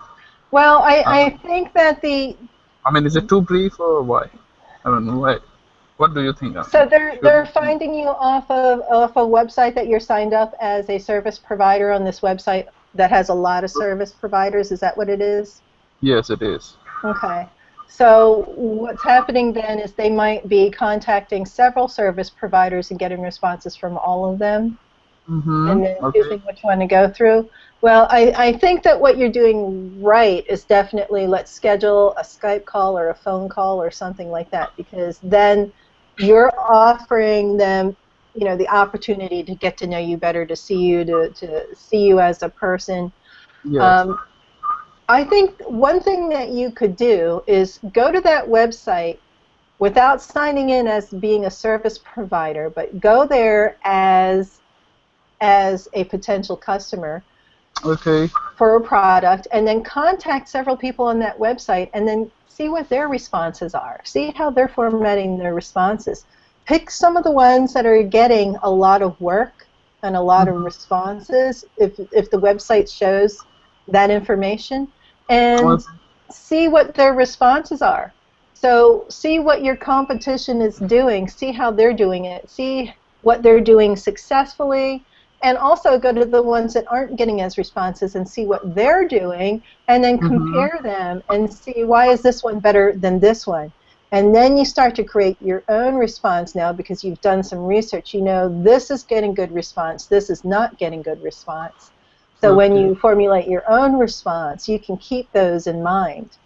Speaker 1: Well, I think that
Speaker 4: I mean, is it too brief or why? I mean, why? What do you think?
Speaker 1: So they're finding you off of a website that you're signed up as a service provider on this website that has a lot of service providers. Is that what it is?
Speaker 4: Yes, it is.
Speaker 1: Okay. So what's happening then is they might be contacting several service providers and getting responses from all of them. and then
Speaker 4: Okay.
Speaker 1: choosing which one to go through. Well, I think that what you're doing right is definitely let's schedule a Skype call or a phone call or something like that, because then you're offering them, the opportunity to get to know you better, to see you, to see you as a person.
Speaker 4: Yes.
Speaker 1: I think one thing that you could do is go to that website without signing in as being a service provider, but go there as a potential customer
Speaker 4: Okay.
Speaker 1: for a product, and then contact several people on that website and then see what their responses are. See how they're formatting their responses. Pick some of the ones that are getting a lot of work and a lot of responses if the website shows that information, and see what their responses are. So see what your competition is doing, see how they're doing it, see what they're doing successfully, and also go to the ones that aren't getting as responses and see what they're doing, and then compare them and see why is this one better than this one. And then you start to create your own response now because you've done some research. You know this is getting good response, this is not getting good response. So when you formulate your own response, you can keep those in mind.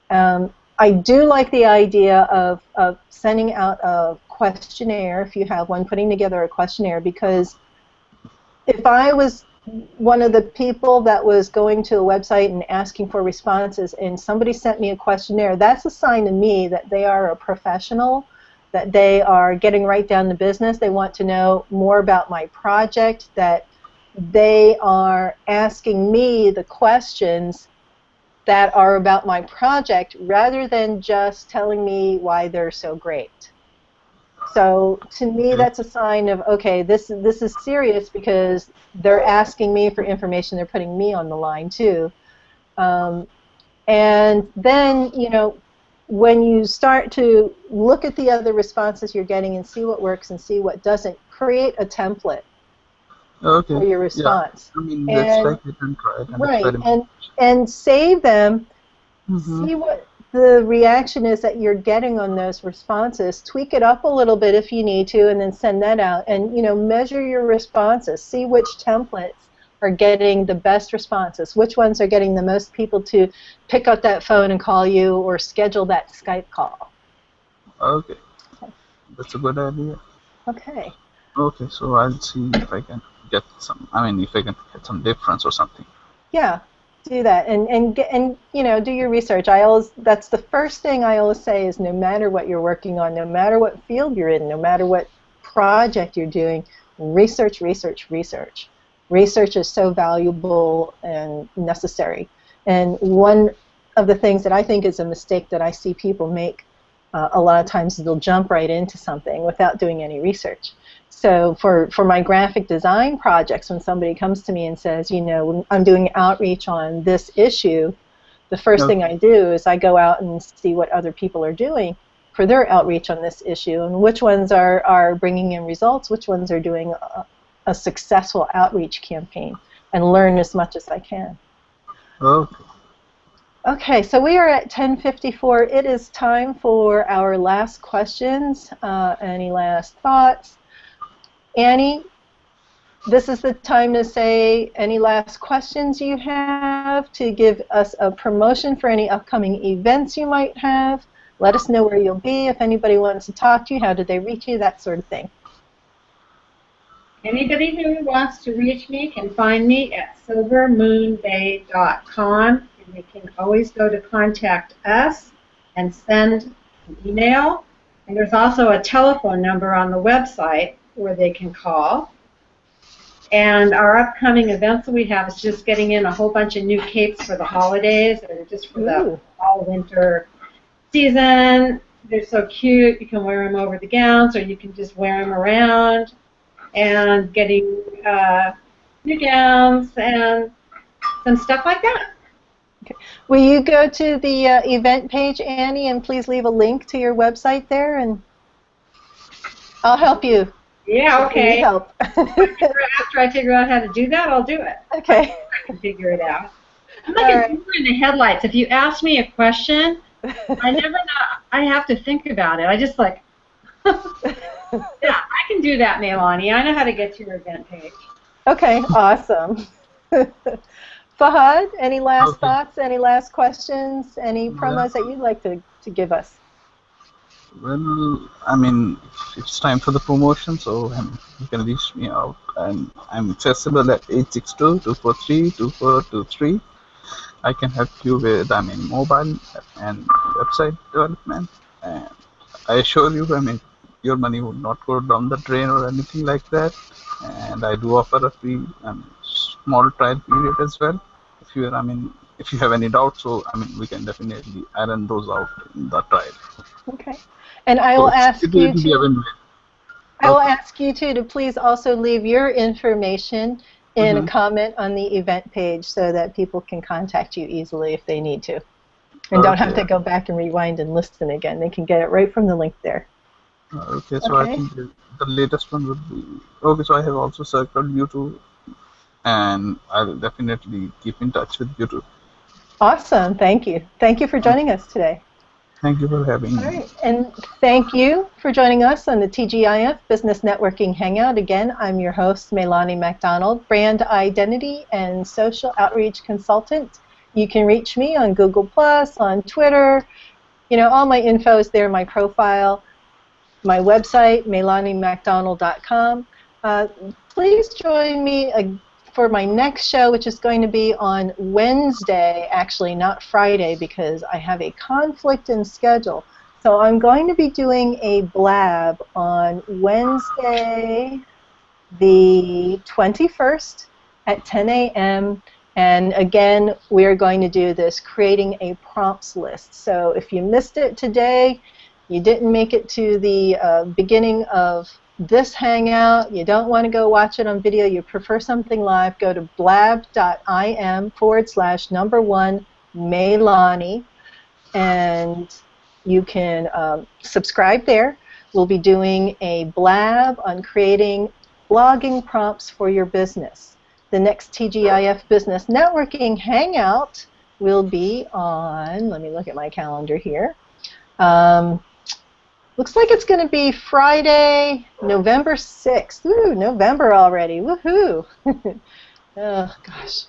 Speaker 1: I do like the idea of sending out a questionnaire, if you have one, putting together a questionnaire, because if I was one of the people that was going to a website and asking for responses and somebody sent me a questionnaire, that's a sign to me that they are a professional, that they are getting right down to business. They want to know more about my project, that they are asking me the questions that are about my project rather than just telling me why they're so great. So to me, that's a sign of, okay, this is serious because they're asking me for information. They're putting me on the line too. And then, when you start to look at the other responses you're getting and see what works and see what doesn't, create a template for your response.
Speaker 4: Yeah. I mean, that's like you can try and experiment.
Speaker 1: And save them. See what the reaction is that you're getting on those responses. Tweak it up a little bit if you need to, and then send that out. And measure your responses. See which templates are getting the best responses. Which ones are getting the most people to pick up that phone and call you or schedule that Skype call.
Speaker 4: Okay. That's a good idea.
Speaker 1: Okay.
Speaker 4: Okay, so I'll see if I can get some. I mean, if I can get some difference or something.
Speaker 1: Yeah. Do that and do your research. That's the first thing I always say is, no matter what you're working on, no matter what field you're in, no matter what project you're doing, research, research, research. Research is so valuable and necessary. And one of the things that I think is a mistake that I see people make a lot of times is they'll jump right into something without doing any research. So for my graphic design projects, when somebody comes to me and says, I'm doing outreach on this issue, the first thing I do is I go out and see what other people are doing for their outreach on this issue, and which ones are bringing in results, which ones are doing a successful outreach campaign, and learn as much as I can.
Speaker 4: Okay.
Speaker 1: Okay, so we are at 10:54. It is time for our last questions. Any last thoughts? Annie, this is the time to say any last questions you have, to give us a promotion for any upcoming events you might have. Let us know where you'll be. If anybody wants to talk to you, how do they reach you, that sort of thing.
Speaker 2: Anybody who wants to reach me can find me at silvermoonbay.com, and they can always go to contact us and send an email. And there's also a telephone number on the website where they can call. And our upcoming events that we have is just getting in a whole bunch of new capes for the holidays, or just for the fall-winter season. They're so cute. You can wear them over the gowns, or you can just wear them around. And getting new gowns and some stuff like that.
Speaker 1: Okay. Will you go to the event page, Annie, and please leave a link to your website there, and I'll help you.
Speaker 2: Yeah, okay.
Speaker 1: Need help.
Speaker 2: After I figure out how to do that, I'll do it.
Speaker 1: Okay.
Speaker 2: I can figure it out. I'm like a deer in the headlights. If you ask me a question, I never know. I have to think about it. I just like, yeah, I can do that, Melanie. I know how to get to your event page.
Speaker 1: Okay, awesome. Fahad, any last
Speaker 4: Okay.
Speaker 1: thoughts, any last questions, any
Speaker 4: Yeah.
Speaker 1: promos that you'd like to give us?
Speaker 4: Well, I mean, it's time for the promotion, so you can reach me out. And I'm accessible at 862-243-2423. I can help you with, I mean, mobile and website development. And I assure you, I mean, your money would not go down the drain or anything like that. And I do offer a free small trial period as well. If you, I mean, if you have any doubts, so I mean, we can definitely iron those out in the trial.
Speaker 1: Okay. And I
Speaker 4: So
Speaker 1: will ask
Speaker 4: it
Speaker 1: you
Speaker 4: will be a
Speaker 1: to
Speaker 4: win-win.
Speaker 1: I will
Speaker 4: Okay.
Speaker 1: ask you to please also leave your information in a
Speaker 4: Mm-hmm.
Speaker 1: comment on the event page so that people can contact you easily if they need to. And don't have
Speaker 4: Okay.
Speaker 1: to go back and rewind and listen again. They can get it right from the link there.
Speaker 4: Okay. So I
Speaker 1: Okay?
Speaker 4: think the latest one would be okay. So I have also circled you too, and I'll definitely keep in touch with you too.
Speaker 1: Awesome. Thank you. Thank you for joining us today.
Speaker 4: Thank you for having
Speaker 1: All
Speaker 4: me.
Speaker 1: right. And thank you for joining us on the TGIF Business Networking Hangout. Again, I'm your host, Melanie MacDonald, brand identity and social outreach consultant. You can reach me on Google+, on Twitter. You know, all my info is there, my profile, my website, melaniemacdonald.com. Please join me for my next show, which is going to be on Wednesday, actually, not Friday, because I have a conflict in schedule. So I'm going to be doing a blab on Wednesday, the 21st at 10 a.m. And again, we're going to do this creating a prompts list. So if you missed it today, you didn't make it to the beginning of this hangout, you don't want to go watch it on video, you prefer something live, go to blab.im/1 Melani, and you can subscribe there. We'll be doing a blab on creating blogging prompts for your business. The next TGIF Business Networking Hangout will be on, let me look at my calendar here. Looks like it's going to be Friday, November 6th. Ooh, November already. Woohoo! Oh, gosh.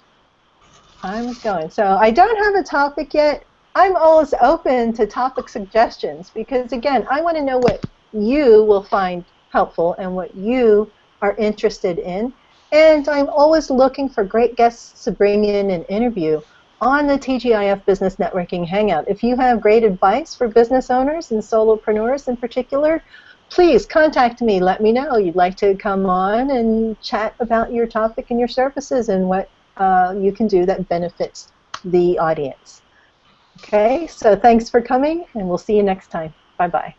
Speaker 1: Time is going. So I don't have a topic yet. I'm always open to topic suggestions because, again, I want to know what you will find helpful and what you are interested in. And I'm always looking for great guests to bring in and interview on the TGIF Business Networking Hangout. If you have great advice for business owners and solopreneurs in particular, please contact me. Let me know you'd like to come on and chat about your topic and your services and what you can do that benefits the audience. Okay, so thanks for coming, and we'll see you next time. Bye-bye.